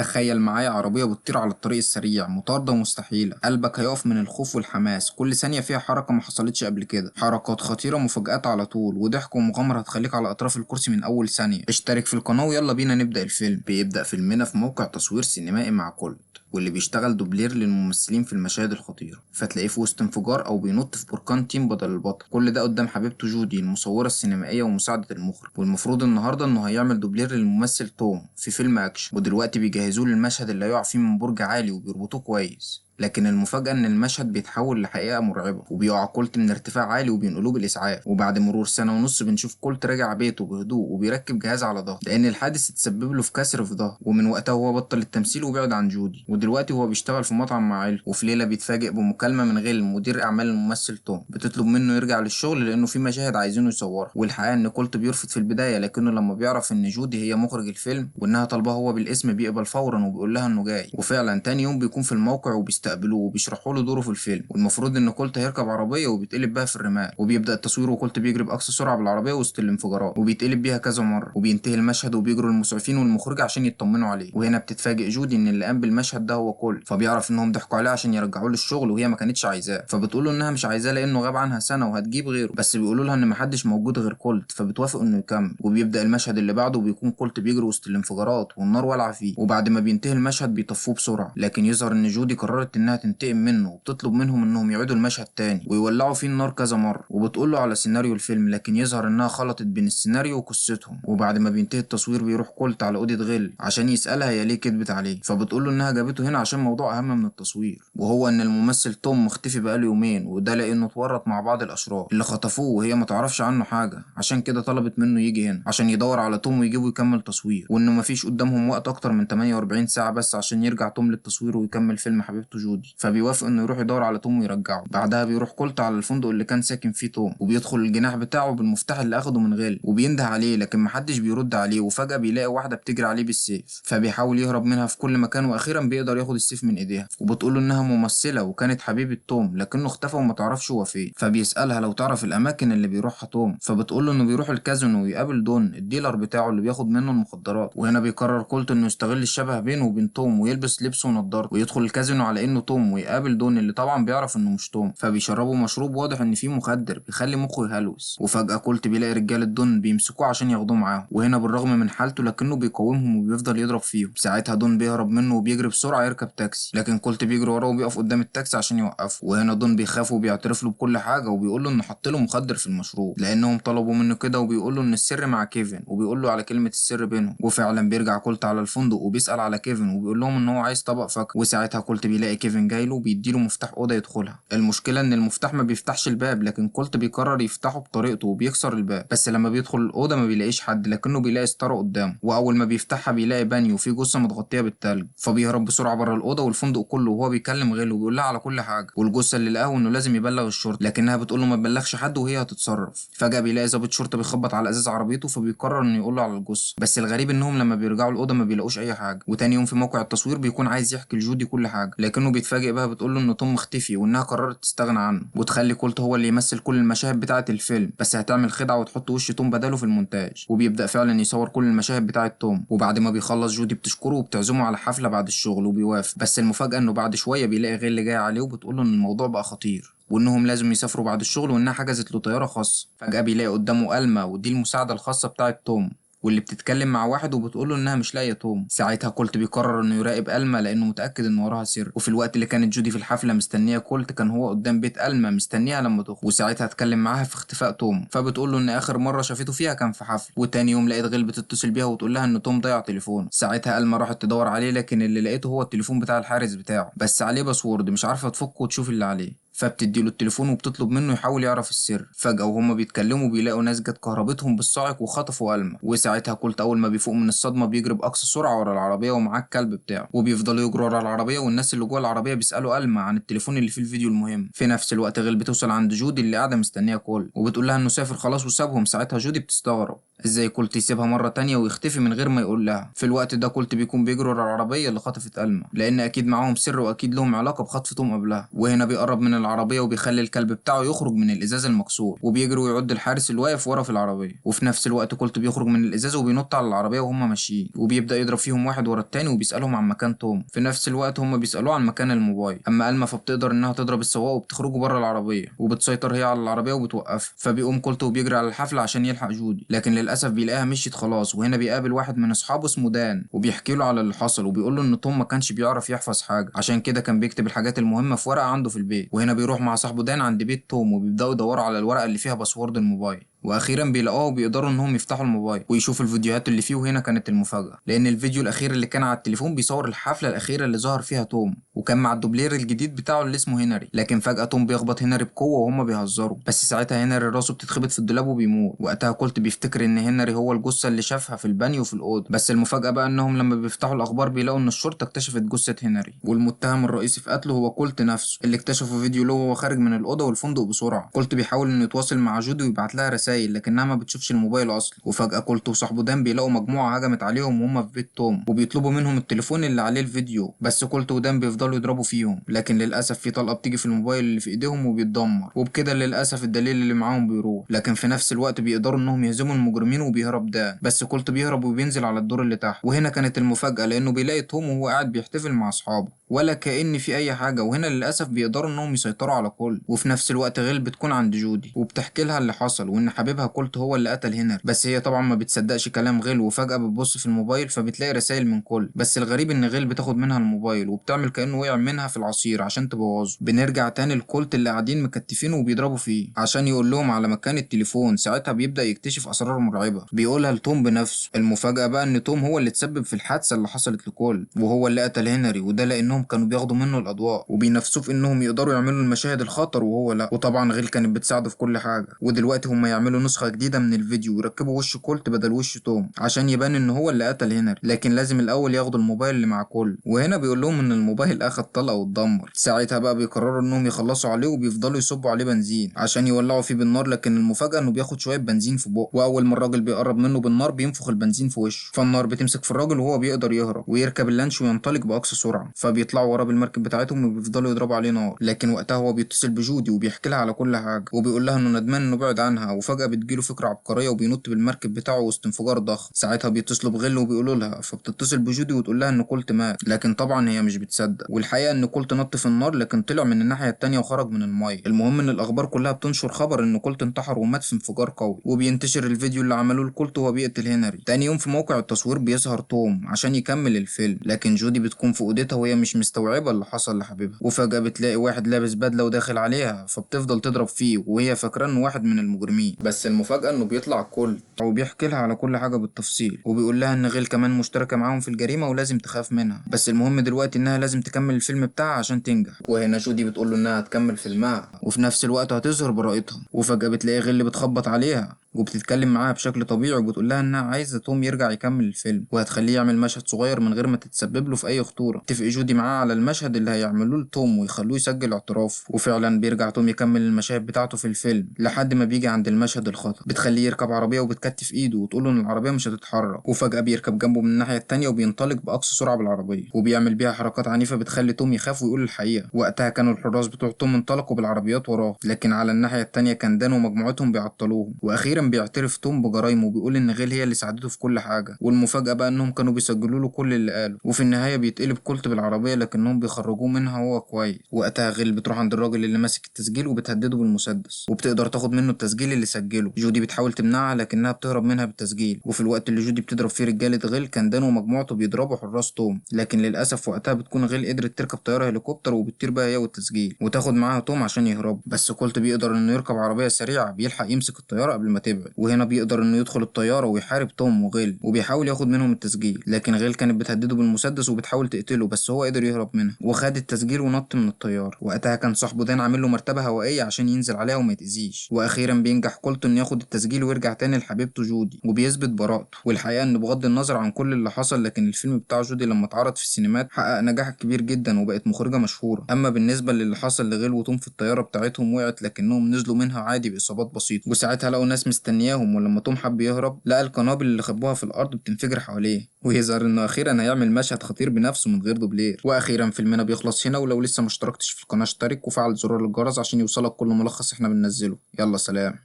تخيل معايا عربية بتطير على الطريق السريع، مطاردة مستحيلة. قلبك هيقف من الخوف والحماس، كل ثانية فيها حركة ما حصلتش قبل كده، حركات خطيرة، مفاجآت على طول، وضحك ومغامرة هتخليك على أطراف الكرسي من أول ثانية. اشترك في القناة ويلا بينا نبدأ الفيلم. بيبدأ فيلمنا في موقع تصوير سينمائي مع كولت، واللي بيشتغل دوبلير للممثلين في المشاهد الخطيرة، فتلاقيه في وسط انفجار أو بينط في بركان تيم بدل البطل. كل ده قدام حبيبته جودي المصورة السينمائية ومساعدة المخرج. والمفروض النهاردة إنه هيعمل دوبلير للممثل توم في فيلم أكشن، ودلوقتي بيجهزوه للمشهد اللي هيقع فيه من برج عالي وبيربطوه كويس. لكن المفاجأة إن المشهد بيتحول لحقيقة مرعبة، وبيقع كولت من ارتفاع عالي وبينقلوه بالإسعاف. وبعد مرور سنة ونص بنشوف كولت راجع بيته بهدوء وبيركب جهاز على ظهره، لأن الحادث اتسبب له في كسر في ظهره. ومن وقتها هو بطل التمثيل وبعد عن جودي، ودلوقتي هو بيشتغل في مطعم مع عيلته. وفي ليلة بيتفاجئ بمكالمة من غيل مدير أعمال الممثل توم، بتطلب منه يرجع للشغل لأنه في مشاهد عايزينه يصورها. والحقيقة إن كولت بيرفض في البداية، لكنه لما بيعرف إن جودي هي مخرج الفيلم وإنها طالباه هو بالاسم بيقبل فورا وبيقول لها إنه جاي. وفعلا تاني يوم بيكون في الموقع وبيستقبلوه وبيشرحوا له دوره في الفيلم. والمفروض ان كولت هيركب عربيه وبيتقلب بيها في الرمال، وبيبدا التصوير وكولت بيجري باقصى سرعه بالعربيه وسط الانفجارات وبيتقلب بيها كذا مره. وبينتهي المشهد وبيجروا المسعفين والمخرج عشان يطمنوا عليه. وهنا بتتفاجئ جودي ان اللي قام بالمشهد ده هو كولت، فبيعرف انهم ضحكوا عليه عشان يرجعوه للشغل وهي ما كانتش عايزاه. فبتقول له انها مش عايزاه لانه غاب عنها سنه وهتجيب غيره، بس بيقولوا لها ان محدش موجود غير كولت، فبتوافق انه يكمل. وبيبدا المشهد اللي بعده وبيكون كولت بيجري وسط الانفجارات والنار والعه فيه. وبعد ما بينتهي المشهد بيطفوه بسرعه، لكن يظهر ان جودي قررت انها تنتقم منه وبتطلب منهم انهم يعيدوا المشهد تاني ويولعوا فيه النار كذا مره. وبتقول له على سيناريو الفيلم، لكن يظهر انها خلطت بين السيناريو وقصتهم. وبعد ما بينتهي التصوير بيروح كولت على اوضه غيل عشان يسالها هي ليه كدبت عليه. فبتقول له انها جابته هنا عشان موضوع اهم من التصوير، وهو ان الممثل توم مختفي بقاله يومين، وده لانه اتورط مع بعض الاشرار اللي خطفوه وهي ما تعرفش عنه حاجه. عشان كده طلبت منه يجي هنا عشان يدور على توم ويجيبه يكمل تصوير، وانه مفيش قدامهم وقت اكتر من 48 ساعه بس عشان يرجع توم للتصوير ويكمل فيلم حبيبته جودي. فبيوافق انه يروح يدور على توم ويرجعه. بعدها بيروح كولت على الفندق اللي كان ساكن فيه توم، وبيدخل الجناح بتاعه بالمفتاح اللي اخده من غيل، وبينده عليه لكن محدش بيرد عليه. وفجأة بيلاقي واحدة بتجري عليه بالسيف، فبيحاول يهرب منها في كل مكان، واخيرا بيقدر ياخد السيف من ايديها. وبتقول له انها ممثلة وكانت حبيبة توم لكنه اختفى وما تعرفش هو فين. فبيسألها لو تعرف الاماكن اللي بيروحها توم، فبتقول له انه بيروح الكازينو ويقابل دون الديلر بتاعه اللي بياخد منه المخدرات. وهنا بيقرر كولت انه يستغل الشبه بينه وبين توم ويلبس لبسه ونضارته ويدخل الكازينو على انه توم ويقابل دون اللي طبعا بيعرف انه مش توم. فبيشربوا مشروب واضح ان فيه مخدر بيخلي مخه يهلوس. وفجأة كولت بيلاقي رجالة دون بيمسكوه عشان ياخدوه معاهم. وهنا بالرغم من حالته لكنه بيقاومهم وبيفضل يضرب فيهم. ساعتها دون بيهرب منه وبيجري بسرعة يركب تاكسي، لكن كولت بيجري وراه وبيقف قدام التاكسي عشان يوقفه. وهنا دون بيخاف وبيعترف له بكل حاجة، وبيقول له انه حط له مخدر في المشروب لانهم طلبوا منه كده، وبيقول له ان السر مع كيفن، وبيقول له على كلمة السر بينهم. وفعلا بيرجع كولت على الفندق وبيسأل على كيفن وبيقول لهم ان هو عايز طبق فاكهة. وساعتها كولت بيلاقي كيفن جاي له وبيديله مفتاح أوضة يدخلها. المشكلة ان المفتاح ما بيفتحش الباب، لكن كولت بيقرر يفتحه بطريقته وبيكسر الباب. بس لما بيدخل الأوضة ما بيلاقيش حد، لكنه بيلاقي ستارة قدامه. واول ما بيفتحها بيلاقي بانيو فيه جثة متغطية بالتلج. فبيهرب بسرعة بره الأوضة والفندق كله، وهو بيكلم غيله وبيقول لها على كل حاجة. والجثة اللي لقاه انه لازم يبلغ الشرطة، لكنها بتقول له ما تبلغش حد وهي هتتصرف. فجأة بيلاقي ضابط شرطة بيخبط على ازاز عربيته، فبيقرر انه يقول له على الجثة. بس الغريب انهم لما بيرجعوا الأوضة ما بيلاقوش اي حاجة. وتاني يوم في موقع التصوير بيكون عايز يحكي لجودي كل حاجة، لكنه بيتفاجئ بها بتقول له ان توم مختفي وانها قررت تستغنى عنه وتخلي كولت هو اللي يمثل كل المشاهد بتاعة الفيلم، بس هتعمل خدعة وتحط وش توم بداله في المونتاج. وبيبدأ فعلا يصور كل المشاهد بتاعة توم. وبعد ما بيخلص جودي بتشكره وبتعزمه على حفلة بعد الشغل وبيوافق. بس المفاجأة انه بعد شوية بيلاقي غير اللي جاي عليه وبتقول له ان الموضوع بقى خطير وانهم لازم يسافروا بعد الشغل، وانها حجزت له طيارة خاصة. فجأة بيلاقي قدامه ألما، ودي المساعدة الخاصة بتاعة توم، واللي بتتكلم مع واحد وبتقوله انها مش لاقيه توم. ساعتها كولت بيقرر انه يراقب ألما لانه متاكد ان وراها سر. وفي الوقت اللي كانت جودي في الحفله مستنيه كولت، كان هو قدام بيت ألما مستنيها لما تخرج. وساعتها اتكلم معاها في اختفاء توم، فبتقول له ان اخر مره شافته فيها كان في حفل. وتاني يوم لقيت غيل بتتصل بيها وتقول لها ان توم ضيع تليفونه. ساعتها ألما راحت تدور عليه، لكن اللي لقيته هو التليفون بتاع الحارس بتاعه، بس عليه باسورد مش عارفه تفكه وتشوف اللي عليه. فبتديله التليفون وبتطلب منه يحاول يعرف السر. فجأة وهما بيتكلموا بيلاقوا ناس جت كهربتهم بالصاعق وخطفوا ألما. وساعتها كولت أول ما بيفوق من الصدمة بيجري بأقصى سرعة ورا العربية ومعاه الكلب بتاعه، وبيفضلوا يجروا ورا العربية، والناس اللي جوه العربية بيسألوا ألما عن التليفون اللي فيه الفيديو المهم. في نفس الوقت غيل بتوصل عند جودي اللي قاعدة مستنية كول، وبتقول لها إنه سافر خلاص وسابهم. ساعتها جودي بتستغرب ازاي كولت يسيبها مرة تانية ويختفي من غير ما يقول لها. في الوقت ده كولت بيكون بيجري ورا العربية اللي خطفت ألما، لأن أكيد معاهم سر وأكيد لهم علاقة بخطف توم قبلها. وهنا بيقرب من العربية وبيخلي الكلب بتاعه يخرج من الإزاز المكسور، وبيجري ويعد الحارس اللي واقف ورا في العربية. وفي نفس الوقت كولت بيخرج من الإزاز وبينط على العربية وهم ماشيين، وبيبدأ يضرب فيهم واحد ورا التاني وبيسألهم عن مكان توم. في نفس الوقت هم بيسألوه عن مكان الموبايل. أما ألما فبتقدر إنها تضرب السواق وبتخرجوا بره العربية، وبتسيطر هي على العربية وبتوقفها. فبيقوم كولت وبيجري على الحفلة عشان يلحق جودي، لكن للأسف بيلاقيها مشيت خلاص. وهنا بيقابل واحد من أصحابه اسمه دان وبيحكي له على اللي حصل، وبيقول له إن توم ما كانش بيعرف يحفظ حاجة، عشان كده كان بيكتب الحاجات المهمة في ورقة عنده في البيت. وهنا بيروح مع صاحبه دان عند بيت توم وبيبدأوا يدوروا على الورقة اللي فيها باسورد الموبايل، واخيرا بيلاقوها وبيقدروا انهم يفتحوا الموبايل ويشوفوا الفيديوهات اللي فيه. وهنا كانت المفاجأة، لان الفيديو الاخير اللي كان على التليفون بيصور الحفلة الاخيرة اللي ظهر فيها توم، وكان مع الدوبلير الجديد بتاعه اللي اسمه هنري. لكن فجأة توم بيخبط هنري بقوة وهما بيهزروا، بس ساعتها هنري راسه بتتخبط في الدولاب وبيموت. وقتها كولت بيفتكر ان هنري هو الجثة اللي شافها في البانيو في الأوضة. بس المفاجأة بقى انهم لما بيفتحوا الاخبار بيلاقوا ان الشرطة اكتشفت جثة هنري، والمتهم الرئيسي في قتله هو كولت نفسه اللي اكتشفوا فيديو له وهو خارج من الأوضة والفندق بسرعة. كولت بيحاول انه يتواصل مع جودي ويبعت لها رسائل، لكنها ما بتشوفش الموبايل اصلا. وفجأة كولت وصاحبه دان بيلاقوا مجموعة هجمت عليهم وهم في بيت توم، وبيطلبوا منهم التليفون اللي عليه الفيديو. بس كولت ودان بيفضلوا يضربوا فيهم، لكن للأسف في طلقة بتيجي في الموبايل اللي في ايديهم وبيتدمر. وبكده للأسف الدليل اللي معاهم بيروح. لكن في نفس الوقت بيقدروا انهم يهزموا المجرمين وبيهرب دان. بس كولت بيهرب وبينزل على الدور اللي تحت. وهنا كانت المفاجأة، لأنه بيلاقي توم وهو قاعد بيحتفل مع أصحابه ولا كأن في أي حاجة. وهنا للأسف بيقدروا انهم يسيطروا على كل. وفي نفس الوقت غيل بتكون عند جودي وبتحكي لها اللي حصل، وان حبيبها كولت هو اللي قتل هنري. بس هي طبعا ما بتصدقش كلام غيل، وفجأة بتبص في الموبايل فبتلاقي رسائل من كل. بس الغريب ان غيل بتاخد منها الموبايل وبتعمل كأنه وقع منها في العصير عشان تبوظه. بنرجع تاني لكولت اللي قاعدين مكتفينه وبيضربوا فيه عشان يقول لهم على مكان التليفون. ساعتها بيبدأ يكتشف أسرار مرعبة بيقولها لتوم بنفسه. المفاجأة بقى ان توم هو اللي تسبب في الحادثة اللي حصلت لكول، وهو اللي قتل هنري. وده لأنهم كانوا بياخدوا منه الأضواء وبينافسوه في انهم يقدروا يعملوا المشاهد الخطر وهو لا. وطبعا غيل كانت بتساعده في كل حاجة. ودلوقتي هم يعملوا نسخة جديدة من الفيديو ويركبوا وش كولت بدل وش توم عشان يبان ان هو اللي قتل هنري، لكن لازم الاول ياخدوا الموبايل اللي مع كول. وهنا بيقول لهم ان الموبايل اخد طلقة واتدمر. ساعتها بقى بيقرروا انهم يخلصوا عليه وبيفضلوا يصبوا عليه بنزين عشان يولعوا فيه بالنار. لكن المفاجأة انه بياخد شوية بنزين في بقه، واول ما الراجل بيقرب منه بالنار بينفخ البنزين في وشه، فالنار بتمسك في الراجل وهو بيقدر يهرب ويركب اللانش وينطلق باقصى سرعة. فبيطلعوا وراه بالمركب بتاعتهم وبيفضلوا يضربوا عليه نار. لكن وقتها هو بيتصل بجودي وبيحكي لها على كل حاجة، وبيقول لها انه ندمان انه بعد عنها. وفجأة بتجيله فكرة عبقرية وبينط بالمركب بتاعه وسط انفجار ضخم. ساعتها بيتصلوا بغل وبيقولوا لها، فبتتصل بجودي وتقول لها ان كولت مات. لكن طبعا هي مش بتصدق، والحقيقة ان كولت نط في النار لكن طلع من الناحية التانية وخرج من المية. المهم ان الاخبار كلها بتنشر خبر ان كولت انتحر ومات في انفجار قوي، وبينتشر الفيديو اللي عملوه لكولت وهو بيقتل هنري. تاني يوم في موقع التصوير بيظهر توم عشان يكمل الفيلم، لكن جودي بتكون في اوضتها وهي مش مستوعبة اللي حصل لحبيبها. وفجأة بتلاقي واحد لابس بدلة وداخل عليها، فبتفضل تضرب فيه وهي فاكرة انه واحد من المجرمين. بس المفاجأة انه بيطلع كولت وبيحكي لها على كل حاجة بالتفصيل، وبيقول لها ان غيل كمان مشتركة معاهم في الجريمة ولازم تخاف منها. بس المهم دلوقتي انها لازم تكمل الفيلم بتاعها عشان تنجح. وهنا جودي بتقول له انها هتكمل فيلمها وفي نفس الوقت هتظهر براءتها. وفجأة بتلاقي غيل بتخبط عليها وبتتكلم معاها بشكل طبيعي، وبتقول لها انها عايزه توم يرجع يكمل الفيلم وهتخليه يعمل مشهد صغير من غير ما تتسبب له في اي خطوره. تتفق جودي معاه على المشهد اللي هيعملوه لتوم ويخلوه يسجل اعتراف. وفعلا بيرجع توم يكمل المشاهد بتاعته في الفيلم لحد ما بيجي عند المشهد الخطر. بتخليه يركب عربيه وبتكتف ايده وتقول له ان العربيه مش هتتحرك. وفجاه بيركب جنبه من الناحيه التانيه وبينطلق باقصى سرعه بالعربيه وبيعمل بيها حركات عنيفه بتخلي توم يخاف ويقول الحقيقه. وقتها كانوا الحراس بتوع توم انطلقوا بالعربيات وراه، لكن على الناحيه التانيه كان دان ومجموعتهم بيعطلوهم. واخيرا بيعترف توم بجرايمه وبيقول ان غيل هي اللي ساعدته في كل حاجه. والمفاجاه بقى انهم كانوا بيسجلوا له كل اللي قاله، وفي النهايه بيتقلب كولت بالعربيه لكنهم بيخرجوه منها وهو كويس. وقتها غيل بتروح عند الراجل اللي ماسك التسجيل وبتهدده بالمسدس وبتقدر تاخد منه التسجيل اللي سجله. جودي بتحاول تمنعها لكنها بتهرب منها بالتسجيل. وفي الوقت اللي جودي بتضرب فيه رجاله غيل كان دان ومجموعته بيضربوا حراس توم، لكن للاسف وقتها بتكون غيل قدرت تركب طياره هليكوبتر وبتطير بقى هي والتسجيل وتاخد معاها توم عشان يهربوا. بس كولت بيقدر انه يركب عربيه سريعه بيلحق يمسك الطياره قبل ما تبعد. وهنا بيقدر انه يدخل الطياره ويحارب توم وغيل وبيحاول ياخد منهم التسجيل، لكن غيل كانت بتهدده بالمسدس وبتحاول تقتله بس هو قدر يهرب منها وخد التسجيل ونط من الطياره. وقتها كان صاحبه دان عامل له مرتبه هوائيه عشان ينزل عليها وما يتاذيش. واخيرا بينجح كولت انه ياخد التسجيل ويرجع تاني لحبيبته جودي وبيثبت براءته. والحقيقه ان بغض النظر عن كل اللي حصل، لكن الفيلم بتاع جودي لما اتعرض في السينمات حقق نجاح كبير جدا وبقت مخرجه مشهوره. اما بالنسبه للي حصل لغيل وتوم في الطياره بتاعتهم وقعت لكنهم نزلوا منها عادي باصابات بسيطه، وساعتها لقوا ناس مستنياهم، ولما توم حب يهرب لقى القنابل اللي خبوها في الأرض بتنفجر حواليه، ويظهر إنه أخيرا هيعمل مشهد خطير بنفسه من غير دوبلير. وأخيرا فيلمنا بيخلص هنا، ولو لسه مشتركتش في القناة اشترك وفعل زرار الجرس عشان يوصلك كل ملخص احنا بننزله. يلا سلام.